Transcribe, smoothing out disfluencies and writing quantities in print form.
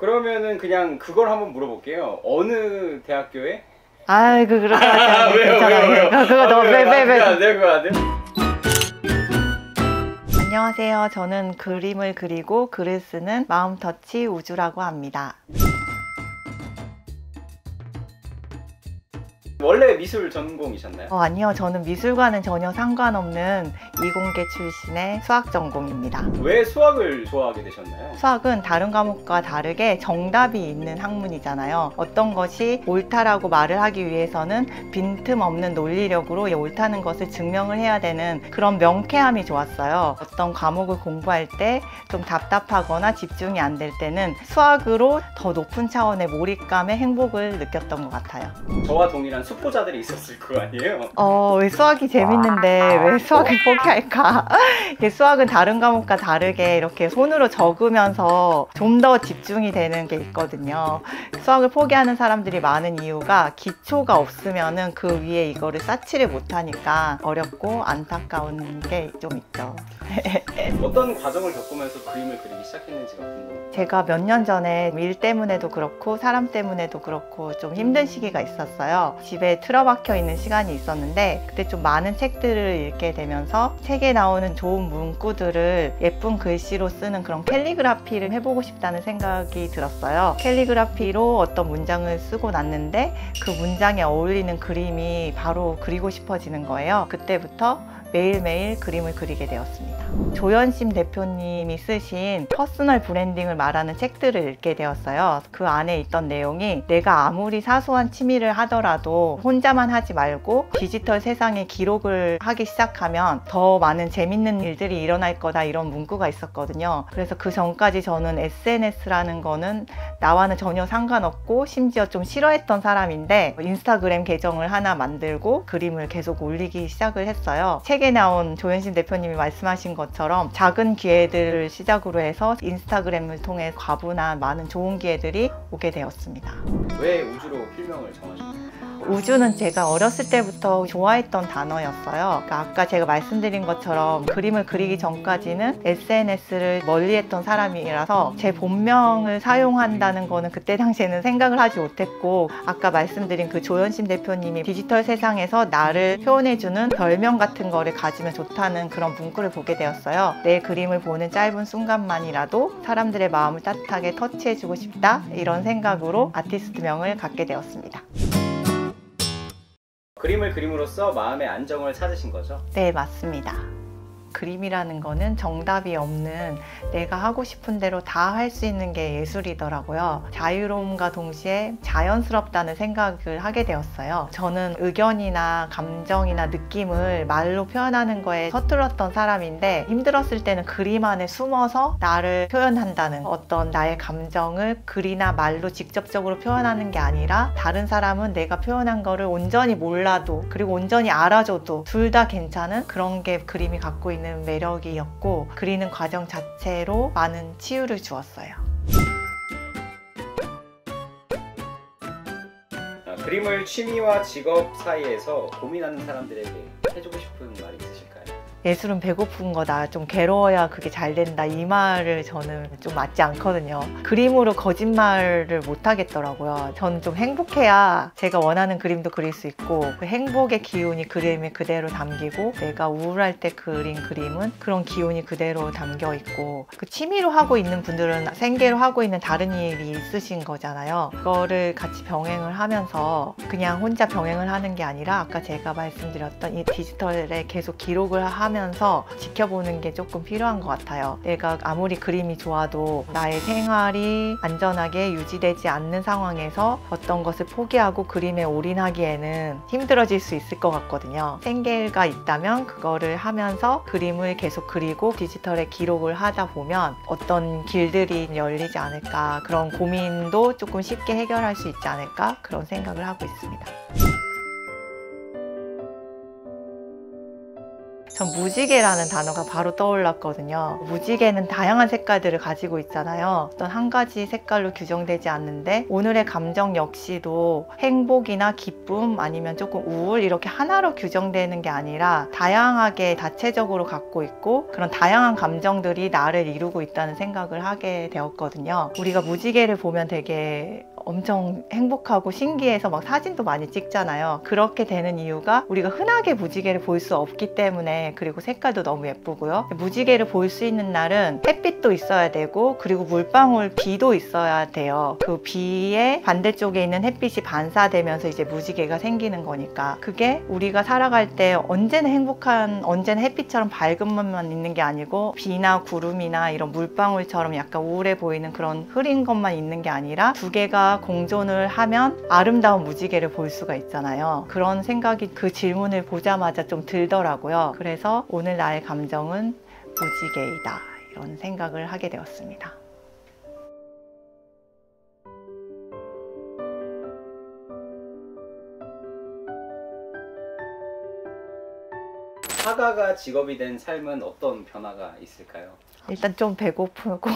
그러면은 그냥 그걸 한번 물어볼게요. 어느 대학교에? 아이고 그럴 것 같지 않아요. 왜요? 그거 너무 빼. 그거 안 돼요? 안녕하세요. 저는 그림을 그리고 글을 쓰는 마음터치 우주라고 합니다. 원래 미술 전공이셨나요? 아니요. 저는 미술과는 전혀 상관없는 이공계 출신의 수학 전공입니다. 왜 수학을 좋아하게 되셨나요? 수학은 다른 과목과 다르게 정답이 있는 학문이잖아요. 어떤 것이 옳다라고 말을 하기 위해서는 빈틈없는 논리력으로 옳다는 것을 증명을 해야 되는 그런 명쾌함이 좋았어요. 어떤 과목을 공부할 때 좀 답답하거나 집중이 안 될 때는 수학으로 더 높은 차원의 몰입감에 행복을 느꼈던 것 같아요. 저와 동일한 수포자들이 있었을 거 아니에요? 왜 수학이 재밌는데 왜 수학을 포기할까? 수학은 다른 과목과 다르게 이렇게 손으로 적으면서 좀 더 집중이 되는 게 있거든요. 수학을 포기하는 사람들이 많은 이유가 기초가 없으면은 그 위에 이거를 쌓지를 못하니까 어렵고 안타까운 게 좀 있죠. 어떤 과정을 겪으면서 그림을 그리기 시작했는지가 궁금해요. 제가 몇 년 전에 일 때문에도 그렇고 사람 때문에도 그렇고 좀 힘든 시기가 있었어요. 집에 틀어박혀 있는 시간이 있었는데 그때 좀 많은 책들을 읽게 되면서 책에 나오는 좋은 문구들을 예쁜 글씨로 쓰는 그런 캘리그라피를 해보고 싶다는 생각이 들었어요. 캘리그라피로 어떤 문장을 쓰고 났는데 그 문장에 어울리는 그림이 바로 그리고 싶어지는 거예요. 그때부터 매일매일 그림을 그리게 되었습니다. 조현심 대표님이 쓰신 퍼스널 브랜딩을 말하는 책들을 읽게 되었어요. 그 안에 있던 내용이 내가 아무리 사소한 취미를 하더라도 혼자만 하지 말고 디지털 세상에 기록을 하기 시작하면 더 많은 재밌는 일들이 일어날 거다, 이런 문구가 있었거든요. 그래서 그 전까지 저는 SNS라는 거는 나와는 전혀 상관없고 심지어 좀 싫어했던 사람인데 인스타그램 계정을 하나 만들고 그림을 계속 올리기 시작을 했어요. 책에 나온 조현심 대표님이 말씀하신 것처럼 작은 기회들을 시작으로 해서 인스타그램을 통해 과분한 많은 좋은 기회들이 오게 되었습니다. 왜 우주로 필명을 정하셨나요? 우주는 제가 어렸을 때부터 좋아했던 단어였어요. 그러니까 아까 제가 말씀드린 것처럼 그림을 그리기 전까지는 SNS를 멀리했던 사람이라서 제 본명을 사용한다는 거는 그때 당시에는 생각을 하지 못했고, 아까 말씀드린 그 조현심 대표님이 디지털 세상에서 나를 표현해주는 별명 같은 거를 가지면 좋다는 그런 문구를 보게 되었어요. 내 그림을 보는 짧은 순간만이라도 사람들의 마음을 따뜻하게 터치해주고 싶다, 이런 생각으로 아티스트명을 갖게 되었습니다. 그림을 그림으로써 마음의 안정을 찾으신 거죠? 네, 맞습니다. 그림이라는 거는 정답이 없는, 내가 하고 싶은 대로 다 할 수 있는 게 예술이더라고요. 자유로움과 동시에 자연스럽다는 생각을 하게 되었어요. 저는 의견이나 감정이나 느낌을 말로 표현하는 거에 서툴렀던 사람인데, 힘들었을 때는 그림 안에 숨어서 나를 표현한다는, 어떤 나의 감정을 글이나 말로 직접적으로 표현하는 게 아니라 다른 사람은 내가 표현한 거를 온전히 몰라도 그리고 온전히 알아줘도 둘 다 괜찮은 그런 게 그림이 갖고 있는 매력이었고, 그리는 과정 자체로 많은 치유를 주었어요. 그림을 취미와 직업 사이에서 고민하는 사람들에게 해주고 싶은 말이 있으실까요? 예술은 배고픈 거다, 좀 괴로워야 그게 잘 된다, 이 말을 저는 좀 맞지 않거든요. 그림으로 거짓말을 못 하겠더라고요. 저는 좀 행복해야 제가 원하는 그림도 그릴 수 있고, 그 행복의 기운이 그림에 그대로 담기고, 내가 우울할 때 그린 그림은 그런 기운이 그대로 담겨 있고, 그 취미로 하고 있는 분들은 생계로 하고 있는 다른 일이 있으신 거잖아요. 그거를 같이 병행을 하면서 그냥 혼자 병행을 하는 게 아니라 아까 제가 말씀드렸던 이 디지털에 계속 기록을 하면서 지켜보는 게 조금 필요한 것 같아요. 내가 아무리 그림이 좋아도 나의 생활이 안전하게 유지되지 않는 상황에서 어떤 것을 포기하고 그림에 올인하기에는 힘들어질 수 있을 것 같거든요. 생계가 있다면 그거를 하면서 그림을 계속 그리고 디지털에 기록을 하다 보면 어떤 길들이 열리지 않을까, 그런 고민도 조금 쉽게 해결할 수 있지 않을까, 그런 생각을 하고 있습니다. 전 무지개라는 단어가 바로 떠올랐거든요. 무지개는 다양한 색깔들을 가지고 있잖아요. 어떤 한 가지 색깔로 규정되지 않는데 오늘의 감정 역시도 행복이나 기쁨 아니면 조금 우울 이렇게 하나로 규정되는 게 아니라 다양하게 다채적으로 갖고 있고 그런 다양한 감정들이 나를 이루고 있다는 생각을 하게 되었거든요. 우리가 무지개를 보면 되게 엄청 행복하고 신기해서 막 사진도 많이 찍잖아요. 그렇게 되는 이유가 우리가 흔하게 무지개를 볼 수 없기 때문에, 그리고 색깔도 너무 예쁘고요. 무지개를 볼 수 있는 날은 햇빛도 있어야 되고 그리고 물방울 비도 있어야 돼요. 그 비의 반대쪽에 있는 햇빛이 반사되면서 이제 무지개가 생기는 거니까, 그게 우리가 살아갈 때 언제나 행복한, 언제나 햇빛처럼 밝은 것만 있는 게 아니고 비나 구름이나 이런 물방울처럼 약간 우울해 보이는 그런 흐린 것만 있는 게 아니라 두 개가 공존을 하면 아름다운 무지개를 볼 수가 있잖아요. 그런 생각이 그 질문을 보자마자 좀 들더라고요. 그래서 오늘 나의 감정은 무지개이다, 이런 생각을 하게 되었습니다. 화가가 직업이 된 삶은 어떤 변화가 있을까요? 일단 좀 배고프고